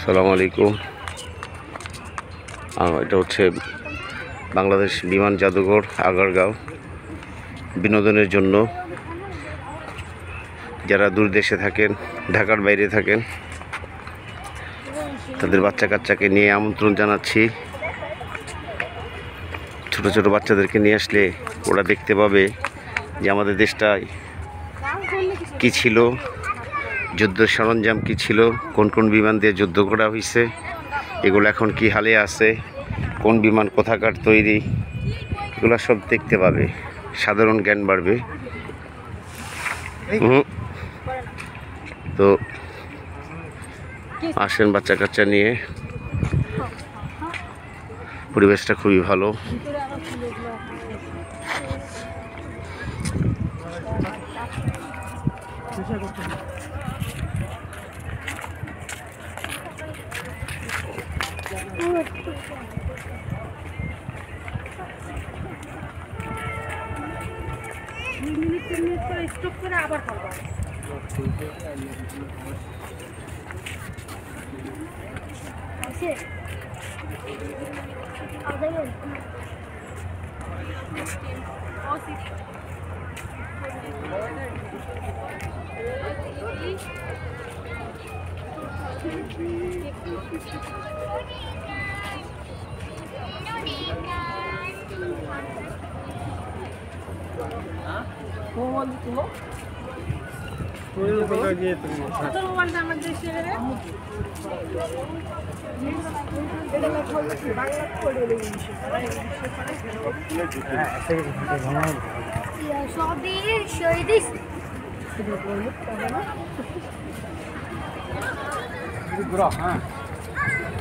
আসসালামু আলাইকুম। এটা হচ্ছে বাংলাদেশ বিমান জাদুঘর আগারগাঁও। বিনোদনের জন্য যারা দূর দেশে থাকেন, ঢাকার বাইরে থাকেন, তাদের বাচ্চা কাচ্চাকে নিয়ে আমন্ত্রণ জানাচ্ছি। ছোট ছোট বাচ্চাদেরকে নিয়ে আসলে ওরা দেখতে পাবে যে আমাদের দেশটায় কী ছিল, যুদ্ধ সরঞ্জাম কী ছিল, কোন কোন বিমান দিয়ে যুদ্ধ করা হয়েছে, এগুলো এখন কি হালে আছে, কোন বিমান কোথাকার তৈরি, এগুলো সব দেখতে পাবে, সাধারণ জ্ঞান বাড়বে। তো আসেন বাচ্চা কাচ্চা নিয়ে, পরিবেশটা খুবই ভালো। স্টপ করে আবার করবো।